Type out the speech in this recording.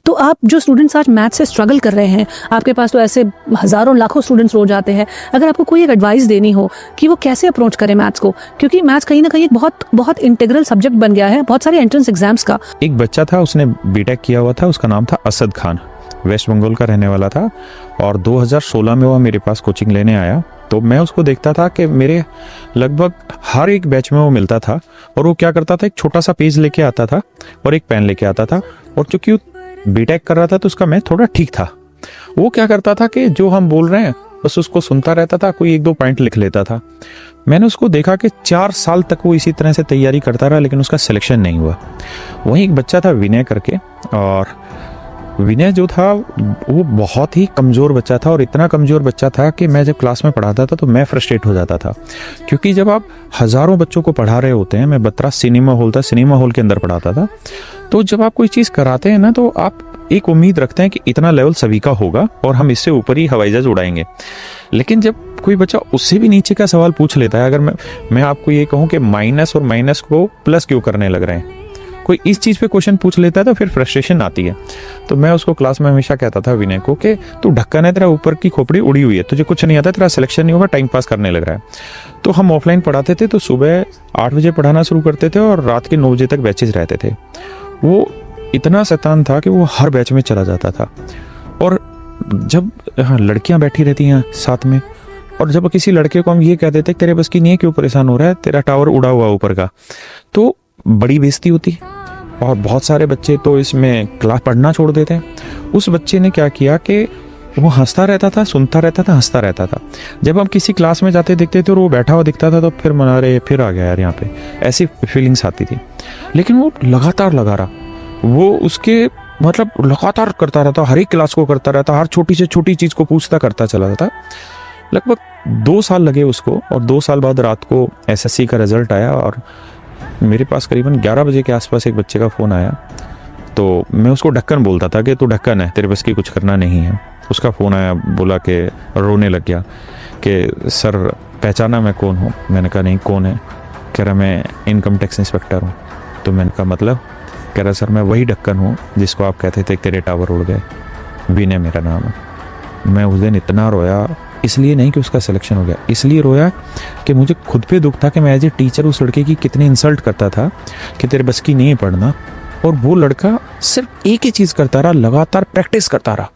तो आप जो स्टूडेंट्स आज मैथ से स्ट्रगल कर रहे हैं, आपके पास तो ऐसे हज़ारों लाखों स्टूडेंट्स रोज आते हैं, अगर आपको कोई एक एडवाइस देनी हो कि वो कैसे अप्रोच करें मैथ्स को, क्योंकि मैथ्स कहीं ना कहीं एक बहुत बहुत इंटीग्रल सब्जेक्ट बन गया है बहुत सारे एंट्रेंस एग्जाम्स का। एक बच्चा था, उसने बीटेक किया हुआ था, उसका नाम था असद खान, वेस्ट बंगाल का रहने वाला था, और 2016 में वो मेरे पास कोचिंग लेने आया। तो मैं उसको देखता था कि मेरे लगभग हर एक बैच में वो मिलता था, और वो क्या करता था, एक छोटा सा पेज लेके आता था और एक पेन लेके आता था, और चूंकि वो बीटेक कर रहा था तो उसका मैथ थोड़ा ठीक था। वो क्या करता था कि जो हम बोल रहे हैं बस उसको सुनता रहता था, कोई एक दो पॉइंट लिख लेता था। मैंने उसको देखा कि 4 साल तक वो इसी तरह से तैयारी करता रहा, लेकिन उसका सिलेक्शन नहीं हुआ। वहीं एक बच्चा था विनय करके, और विनय जो था वो बहुत ही कमज़ोर बच्चा था, और इतना कमज़ोर बच्चा था कि मैं जब क्लास में पढ़ाता था तो मैं फ्रस्ट्रेट हो जाता था, क्योंकि जब आप हज़ारों बच्चों को पढ़ा रहे होते हैं, मैं बत्रा सिनेमा हॉल था, सिनेमा हॉल के अंदर पढ़ाता था, तो जब आप कोई चीज़ कराते हैं ना तो आप एक उम्मीद रखते हैं कि इतना लेवल सभी का होगा और हम इससे ऊपर ही हवाई जहाज उड़ाएंगे। लेकिन जब कोई बच्चा उससे भी नीचे का सवाल पूछ लेता है, अगर मैं आपको ये कहूँ कि माइनस और माइनस को प्लस क्यों करने लग रहे हैं, कोई इस चीज़ पे क्वेश्चन पूछ लेता है तो फिर फ्रस्ट्रेशन आती है। तो मैं उसको क्लास में हमेशा कहता था विनय को कि तू ढक्कन है, तेरा ऊपर की खोपड़ी उड़ी हुई है, तुझे कुछ नहीं आता, तेरा सिलेक्शन नहीं होगा, टाइम पास करने लग रहा है। तो हम ऑफलाइन पढ़ाते थे, तो सुबह 8 बजे पढ़ाना शुरू करते थे और रात के 9 बजे तक बैचेज रहते थे। वो इतना शैतान था कि वो हर बैच में चला जाता था, और जब लड़कियां बैठी रहती हैं साथ में, और जब किसी लड़के को हम ये कह देते तेरे बस की नहीं है, क्यों परेशान हो रहा है, तेरा टावर उड़ा हुआ ऊपर का, तो बड़ी बेइज्जती होती। और बहुत सारे बच्चे तो इसमें क्लास पढ़ना छोड़ देते हैं। उस बच्चे ने क्या किया कि वो हंसता रहता था, सुनता रहता था, हंसता रहता था। जब हम किसी क्लास में जाते दिखते थे और वो बैठा हुआ दिखता था तो फिर मना रहे फिर आ गया यार यहाँ पे, ऐसी फीलिंग्स आती थी। लेकिन वो लगातार लगा रहा, वो उसके मतलब लगातार करता रहता, हर एक क्लास को करता रहता, हर छोटी से छोटी चीज़ को पूछता करता चला जाता। लगभग 2 साल लगे उसको, और 2 साल बाद रात को SSC का रिजल्ट आया, और मेरे पास करीबन 11 बजे के आसपास एक बच्चे का फ़ोन आया। तो मैं उसको ढक्कन बोलता था कि तू ढक्कन है, तेरे बस की कुछ करना नहीं है। उसका फ़ोन आया, बोला कि रोने लग गया कि सर पहचाना मैं कौन हूँ। मैंने कहा नहीं, कौन है? कह रहा मैं इनकम टैक्स इंस्पेक्टर हूँ। तो मैंने कहा मतलब? कह रहा सर मैं वही ढक्कन हूँ जिसको आप कहते थे तेरे टावर उड़ गए, विनय मेरा नाम है। मैं उस दिन इतना रोया, इसलिए नहीं कि उसका सिलेक्शन हो गया, इसलिए रोया कि मुझे खुद पे दुख था कि मैं एज ए टीचर उस लड़के की कितनी इंसल्ट करता था कि तेरे बस की नहीं पढ़ना, और वो लड़का सिर्फ एक ही चीज़ करता रहा, लगातार प्रैक्टिस करता रहा।